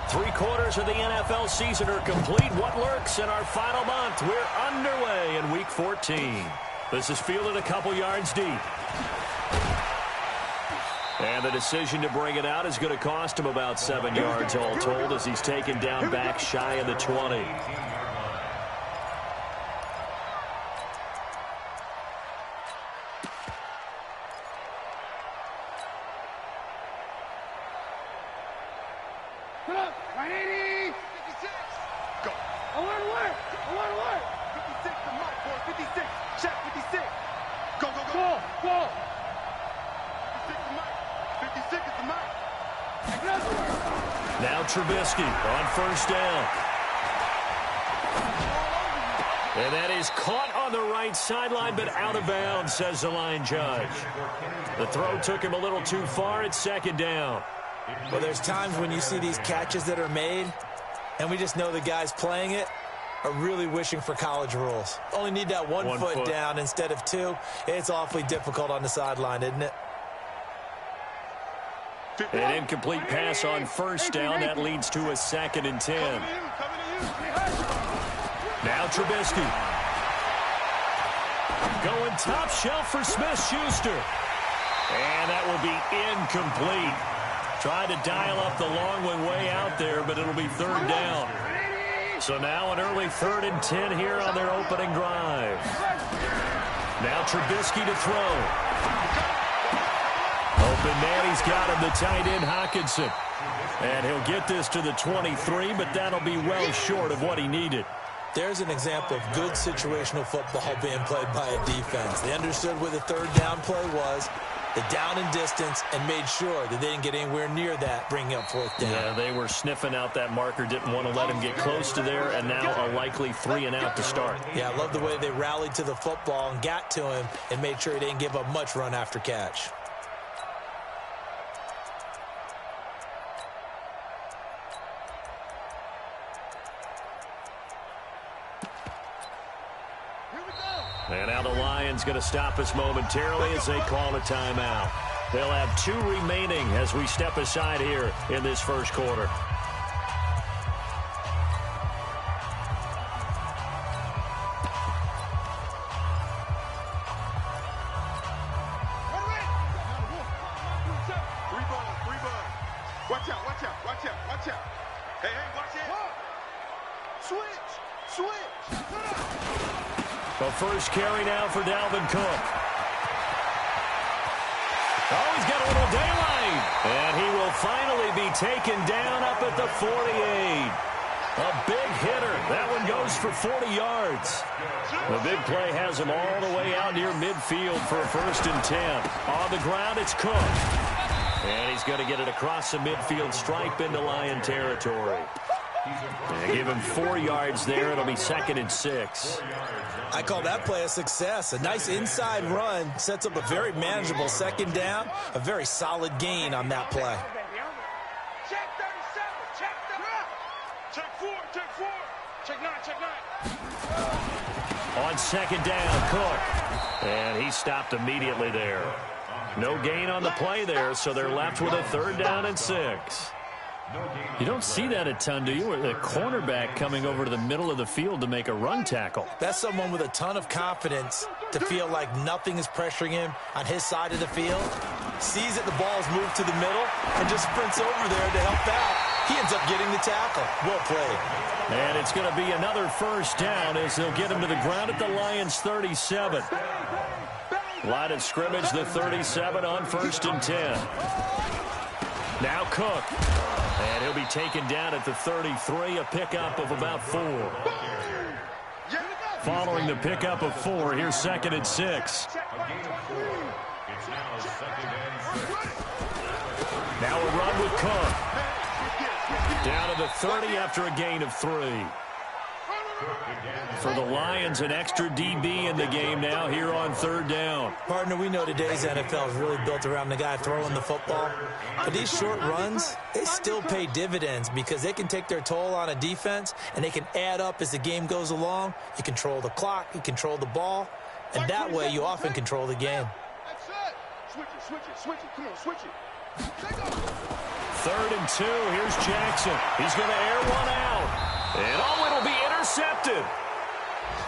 3/4 of the NFL season are complete. What lurks in our final month? We're underway in Week 14. This is fielded a couple yards deep. And the decision to bring it out is going to cost him about 7 yards all told as he's taken down back shy of the 20. Now Trubisky on first down. And that is caught on the right sideline, but out of bounds, says the line judge. The throw took him a little too far. It's second down. Well, there's times when you see these catches that are made, and we just know the guys playing it are really wishing for college rules. Only need that one foot down instead of two. It's awfully difficult on the sideline, isn't it? An incomplete pass on first down. That leads to a 2nd and 10. Now Trubisky. Going top shelf for Smith-Schuster. And that will be incomplete. Tried to dial up the long one way out there, but it'll be 3rd down. So now an early 3rd and 10 here on their opening drive. Now Trubisky to throw. Open man, he's got him, the tight end Hockenson. And he'll get this to the 23, but that'll be well short of what he needed. There's an example of good situational football being played by a defense. They understood where the 3rd down play was, the down and distance, and made sure that they didn't get anywhere near that, bringing up 4th down. Yeah, they were sniffing out that marker, didn't want to let him get close to there, and now a likely 3 and out to start. Yeah, I love the way they rallied to the football and got to him and made sure he didn't give up much run after catch. And now the Lions going to stop us momentarily as they call a timeout. They'll have 2 remaining as we step aside here in this first quarter. Watch out, watch out, watch out, watch out. Hey, watch it. Switch. The first carry now for Dalvin Cook. Oh, he's got a little daylight. And he will finally be taken down up at the 48. A big hitter. That one goes for 40 yards. The big play has him all the way out near midfield for a 1st and 10. On the ground, it's Cook. And he's going to get it across the midfield stripe into Lion territory. And give him 4 yards there. It'll be 2nd and 6. I call that play a success. A nice inside run sets up a very manageable 2nd down. A very solid gain on that play. Check 37, check 4, check 9. On 2nd down, Cook. And he stopped immediately there. No gain on the play there, so they're left with a 3rd down and 6. You don't see that a ton, do you? A cornerback coming over to the middle of the field to make a run tackle. That's someone with a ton of confidence to feel like nothing is pressuring him on his side of the field. Sees that the ball is moved to the middle and just sprints over there to help out. He ends up getting the tackle. Well played. And it's going to be another 1st down as they'll get him to the ground at the Lions' 37. Line of scrimmage, the 37 on 1st and 10. Now Cook. And he'll be taken down at the 33, a pickup of about 4. Following the pickup of 4, here's 2nd and 6. Now a run with Cook. Down to the 30 after a gain of 3. For the Lions, an extra DB in the game now here on 3rd down. Partner, we know today's NFL is really built around the guy throwing the football. But these short runs, they still pay dividends because they can take their toll on a defense and they can add up as the game goes along. You control the clock, you control the ball, and that way you often control the game. Switch it. Come on, switch it. 3rd and 2. Here's Jackson. He's going to air one out. And it'll be intercepted.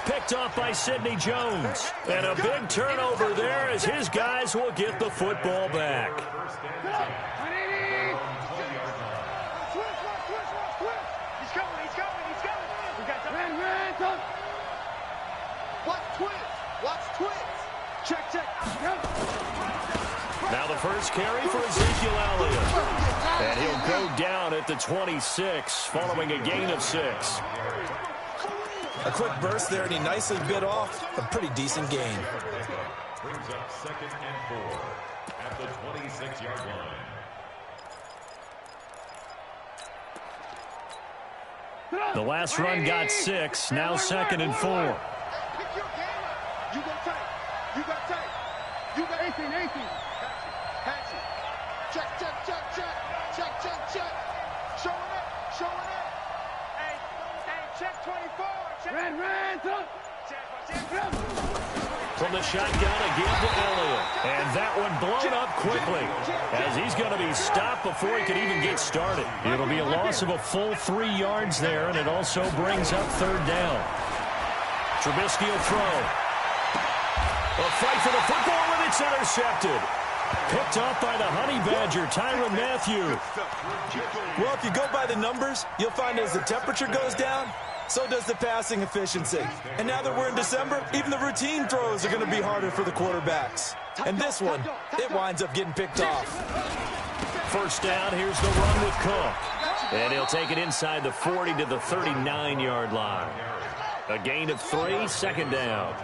Picked off by Sidney Jones. And a big turnover there as his guys will get the football back. Now the first carry for Ezekiel Elliott. And he'll go down at the 26 following a gain of 6. A quick burst there, and he nicely bit off a pretty decent gain. Brings up 2nd and 4 at the 26-yard line. The last run got 6. Now 2nd and 4. You got tape. You got tape. You got 18. Hatch it. Check. Showing up. Hey, check 24. Red. From the shotgun again to Elliott. And that one blown up quickly as he's going to be stopped before he can even get started. It'll be a loss of a full 3 yards there, and it also brings up 3rd down. Trubisky will throw. A fight for the football, and it's intercepted. Picked off by the Honey Badger, Tyrann Mathieu. Well, if you go by the numbers, you'll find as the temperature goes down, so does the passing efficiency. And now that we're in December, even the routine throws are going to be harder for the quarterbacks. And this one, it winds up getting picked off. 1st down, here's the run with Cook. And he'll take it inside the 40 to the 39-yard line. A gain of 3, 2nd down.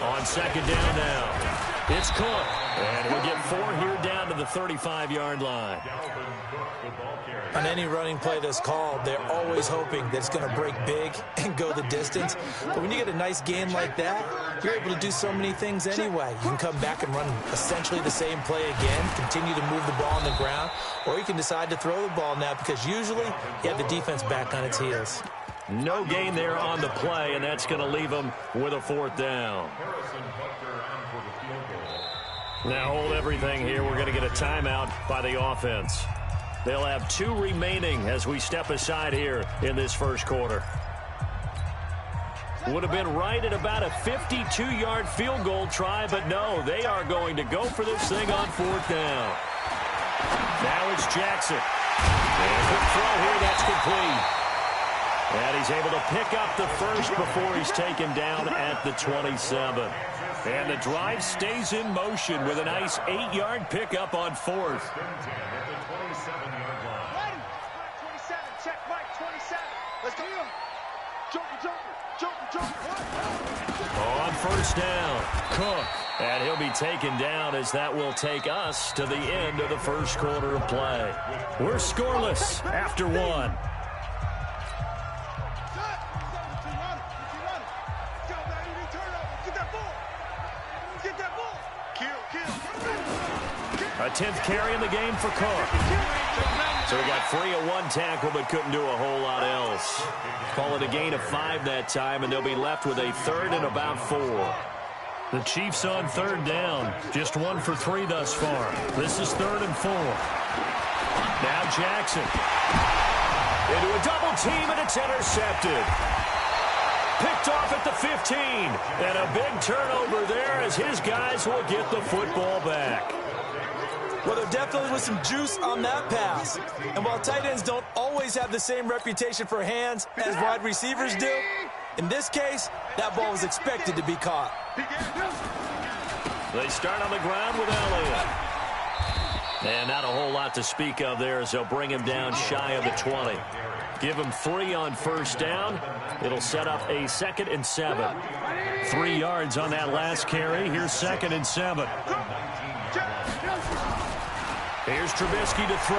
On 2nd down now, it's Cook. And he'll get 4 here down to the 35-yard line. On any running play that's called, they're always hoping that it's going to break big and go the distance. But when you get a nice gain like that, you're able to do so many things anyway. You can come back and run essentially the same play again, continue to move the ball on the ground, or you can decide to throw the ball now because usually you have the defense back on its heels. No gain there on the play, and that's going to leave them with a 4th down. Now hold everything here. We're going to get a timeout by the offense. They'll have 2 remaining as we step aside here in this first quarter. Would have been right at about a 52-yard field goal try, but no, they are going to go for this thing on 4th down. Now it's Jackson. And quick throw here, that's complete. And he's able to pick up the first before he's taken down at the 27. And the drive stays in motion with a nice 8-yard pickup on 4th. Check Mike, 27. Let's go. Joker. On 1st down, Cook. And he'll be taken down as that will take us to the end of the first quarter of play. We're scoreless after 1. A 10th carry in the game for Cook. So he got free of 1 tackle but couldn't do a whole lot else. Call it a gain of 5 that time, and they'll be left with a 3rd and about 4. The Chiefs on 3rd down. Just 1 for 3 thus far. This is 3rd and 4. Now Jackson. Into a double team, and it's intercepted. Picked off at the 15. And a big turnover there as his guys will get the football back. Well, there definitely was some juice on that pass. And while tight ends don't always have the same reputation for hands as wide receivers do, in this case, that ball was expected to be caught. They start on the ground with Elliott. And not a whole lot to speak of there as they'll bring him down shy of the 20. Give him 3 on 1st down. It'll set up a 2nd and 7. 3 yards on that last carry. Here's 2nd and 7. Here's Trubisky to throw.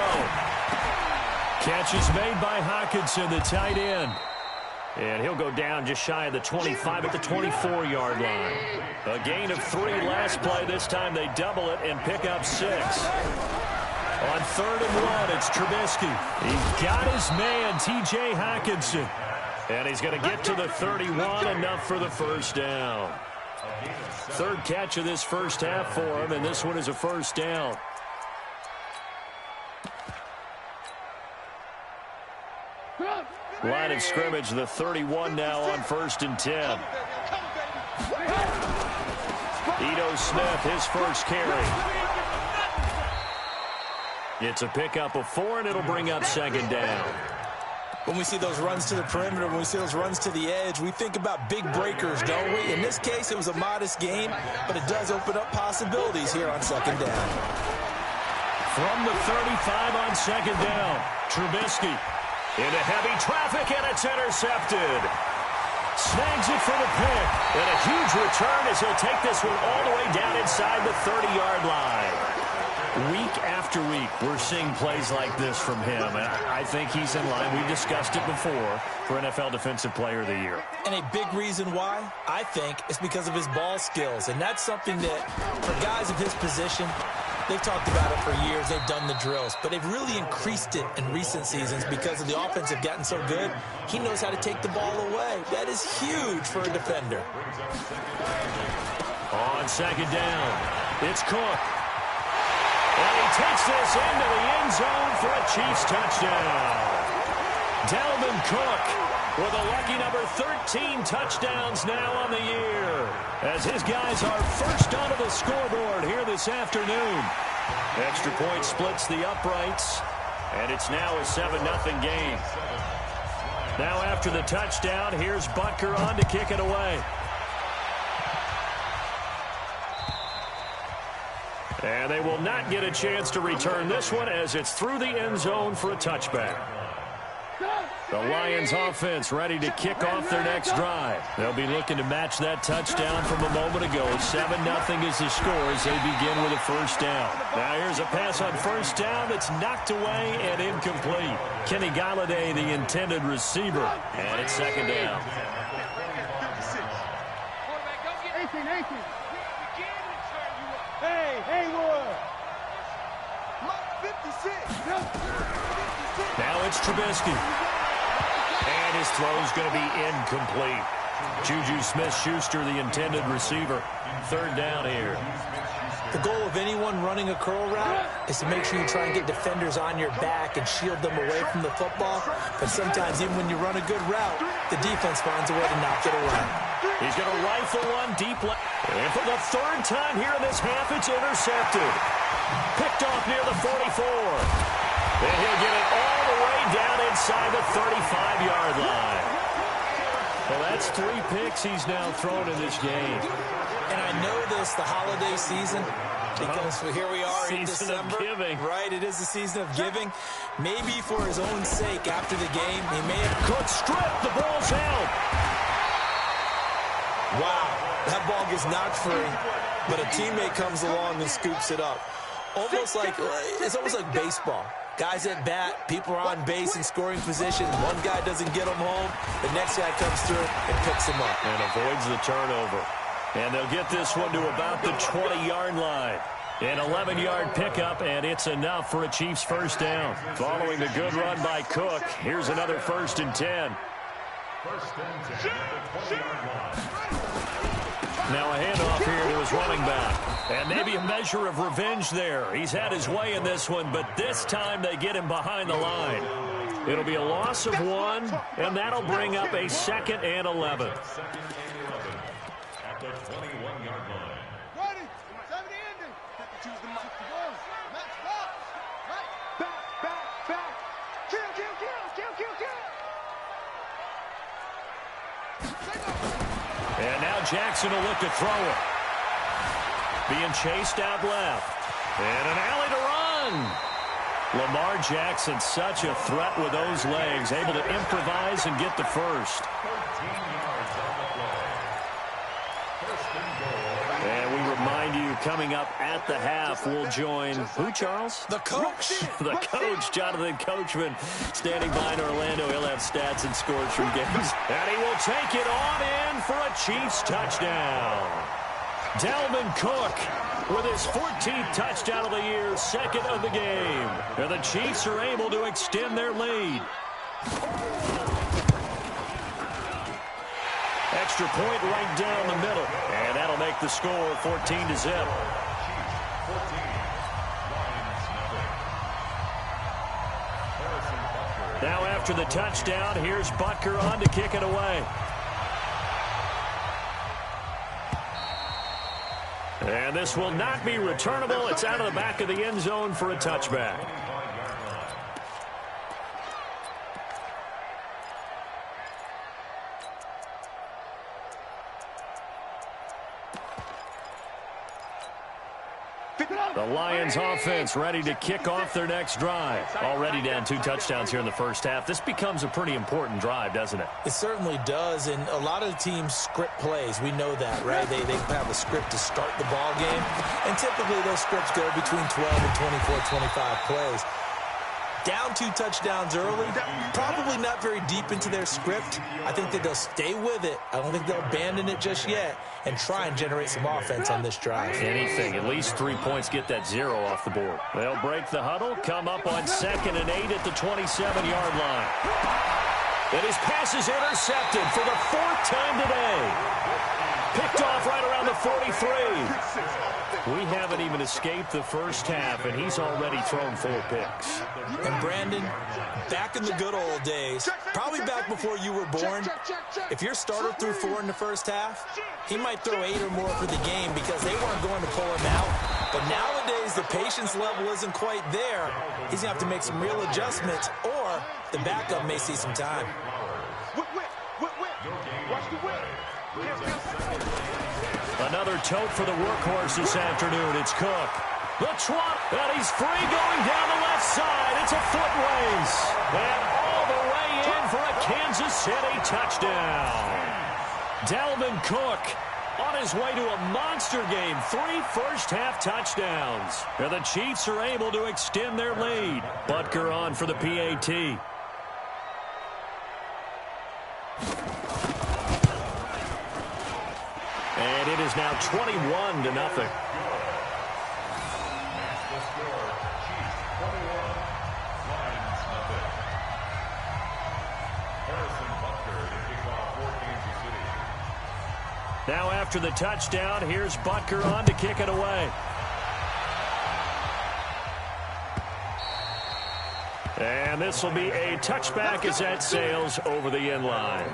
Catch is made by Hockenson, the tight end. And he'll go down just shy of the 25 at the 24-yard line. A gain of 3 last play. This time they double it and pick up 6. On 3rd and 1, it's Trubisky. He's got his man, T.J. Hockenson. And he's going to get to the 31, enough for the first down. Third catch of this first half for him, and this one is a first down. Line of scrimmage, the 31 now on 1st and 10. Ito Smith, his first carry. It's a pickup of 4, and it'll bring up 2nd down. When we see those runs to the perimeter, when we see those runs to the edge, we think about big breakers, don't we? In this case, it was a modest gain, but it does open up possibilities here on 2nd down. From the 35 on 2nd down, Trubisky into heavy traffic, and it's intercepted. Snags it for the pick, and a huge return as he'll take this one all the way down inside the 30-yard line. Week after week, we're seeing plays like this from him, and I think he's in line. We've discussed it before for NFL Defensive Player of the Year. And a big reason why, I think, is because of his ball skills, and that's something that, for guys of his position, they've talked about it for years. They've done the drills, but they've really increased it in recent seasons because of the offense have gotten so good. He knows how to take the ball away. That is huge for a defender. On 2nd down, it's Cook. And he takes this into the end zone for a Chiefs touchdown. Dalvin Cook with a lucky number 13 touchdowns now on the year, as his guys are first onto the scoreboard here this afternoon. Extra point splits the uprights, and it's now a 7-0 game. Now after the touchdown, here's Butker on to kick it away. And they will not get a chance to return this one as it's through the end zone for a touchback. The Lions offense ready to kick off their next drive. They'll be looking to match that touchdown from a moment ago. 7-0 is the score as they begin with a first down. Now here's a pass on first down that's knocked away and incomplete. Kenny Golladay, the intended receiver. And it's 2nd down. Now it's Trubisky. And his throw's going to be incomplete. Juju Smith-Schuster, the intended receiver. 3rd down here. The goal of anyone running a curl route is to make sure you try and get defenders on your back and shield them away from the football. But sometimes, even when you run a good route, the defense finds a way to knock it around. He's going to rifle one deep left. And for the 3rd time here in this half, it's intercepted. Picked off near the 44. And he'll get it all the way down inside the 35-yard line. Well, that's 3 picks he's now thrown in this game. And I know this, the holiday season, because here we are in December. Season of giving. Right, it is the season of giving. Maybe for his own sake after the game, he may have... Cook stripped, the ball's out. Wow, that ball gets knocked free, but a teammate comes along and scoops it up. It's almost like baseball. Guys at bat, people are on base in scoring position. One guy doesn't get them home. The next guy comes through and picks him up. And avoids the turnover. And they'll get this one to about the 20-yard line. An 11-yard pickup, and it's enough for a Chiefs first down. Following the good run by Cook, here's another 1st and 10. Now a handoff here to his running back. And maybe a measure of revenge there. He's had his way in this one, but this time they get him behind the line. It'll be a loss of 1, and that'll bring up a 2nd and 11. At the 21-yard line. Ready? 70 ending. Choose the match. Match box. Right. Back. Kill. And now Jackson will look to throw it. Being chased out left. And an alley to run. Lamar Jackson, such a threat with those legs, able to improvise and get the first. 13 yards on the play. First and goal. And we remind you, coming up at the half, we'll join, who, Charles? The coach. The coach, Jonathan Coachman, standing by in Orlando. He'll have stats and scores from games. And he will take it on in for a Chiefs touchdown. Dalvin Cook with his 14th touchdown of the year, 2nd of the game. And the Chiefs are able to extend their lead. Extra point right down the middle. And that'll make the score 14-0. Now after the touchdown, here's Butker on to kick it away. And this will not be returnable. It's out of the back of the end zone for a touchback. The Lions offense ready to kick off their next drive. Already down 2 touchdowns here in the first half. This becomes a pretty important drive, doesn't it? It certainly does, and a lot of the teams script plays. We know that, right? They have a script to start the ball game, and typically those scripts go between 12 and 24, 25 plays. Down 2 touchdowns early, probably not very deep into their script. I think that they'll stay with it. I don't think they'll abandon it just yet and try and generate some offense on this drive. Anything, at least 3 points, get that 0 off the board. They'll break the huddle, come up on 2nd and 8 at the 27-yard line. And his pass is intercepted for the 4th time today. Picked off right around the 43. We haven't even escaped the first half, and he's already thrown 4 picks. And Brandon, back in the good old days, probably back before you were born, if your starter threw 4 in the first half, he might throw 8 or more for the game because they weren't going to pull him out. But nowadays, the patience level isn't quite there. He's going to have to make some real adjustments, or the backup may see some time. Watch the whip. Another tote for the workhorse this afternoon. It's Cook. The trot, and he's free going down the left side. It's a foot race. And all the way in for a Kansas City touchdown. Dalvin Cook on his way to a monster game. 3 first-half touchdowns. And the Chiefs are able to extend their lead. Butker on for the PAT. And it is now 21-0. Now after the touchdown, here's Butker on to kick it away. And this will be a touchback as that sails over the end line.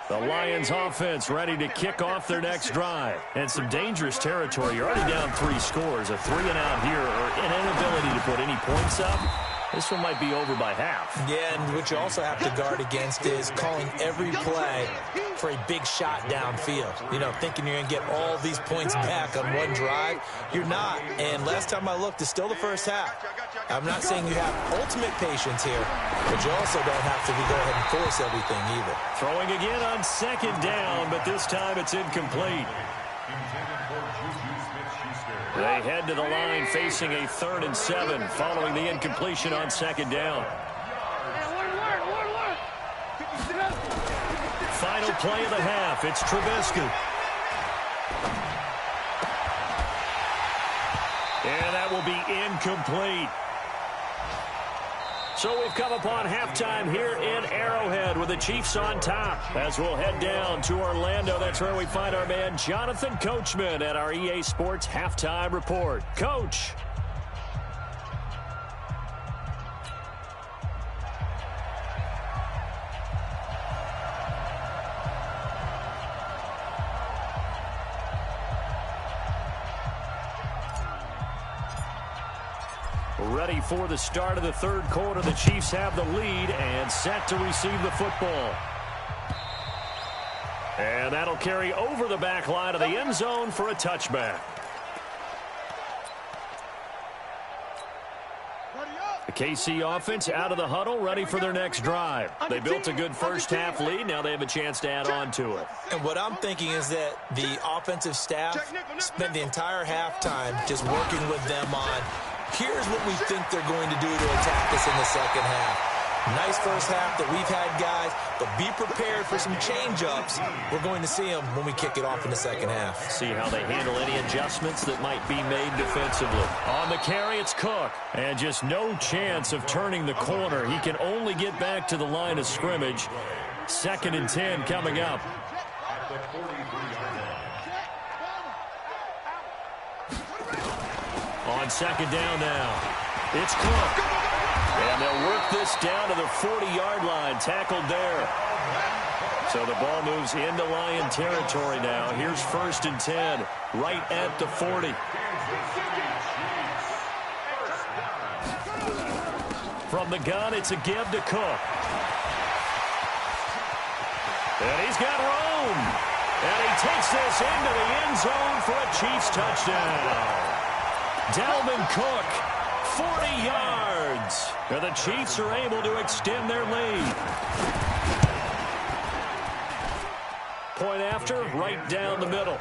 The Lions offense ready to kick off their next drive. And some dangerous territory. You're already down 3 scores. A 3-and-out here, or an inability to put any points up. This one might be over by half. Yeah, and what you also have to guard against is calling every play for a big shot downfield. You know, thinking you're going to get all these points back on one drive. You're not. And last time I looked, it's still the first half. I'm not saying you have ultimate patience here, but you also don't have to go ahead and force everything either. Throwing again on 2nd down, but this time it's incomplete. They head to the line facing a 3rd and 7 following the incompletion on 2nd down. Final play of the half. It's Trubisky. And that will be incomplete. So we've come upon halftime here in Arrowhead with the Chiefs on top. As we'll head down to Orlando, that's where we find our man Jonathan Coachman at our EA Sports Halftime Report. Coach. Ready for the start of the 3rd quarter. The Chiefs have the lead and set to receive the football. And that'll carry over the back line of the end zone for a touchback. The KC offense out of the huddle, ready for their next drive. They built a good first-half lead. Now they have a chance to add on to it. And what I'm thinking is that the offensive staff spent the entire halftime just working with them on, here's what we think they're going to do to attack us in the second half. Nice first half that we've had, guys, but be prepared for some change-ups. We're going to see them when we kick it off in the second half. See how they handle any adjustments that might be made defensively. On the carry, it's Cook. And just no chance of turning the corner. He can only get back to the line of scrimmage. 2nd and 10 coming up. at the 43-yard line. On second down now, it's Cook. And they'll work this down to the 40-yard line, tackled there. So the ball moves into Lion territory now. Here's 1st and 10, right at the 40. From the gun, it's a give to Cook. And he's got room. And he takes this into the end zone for a Chiefs touchdown. Dalvin Cook, 40 yards. And the Chiefs are able to extend their lead. Point after, right down the middle.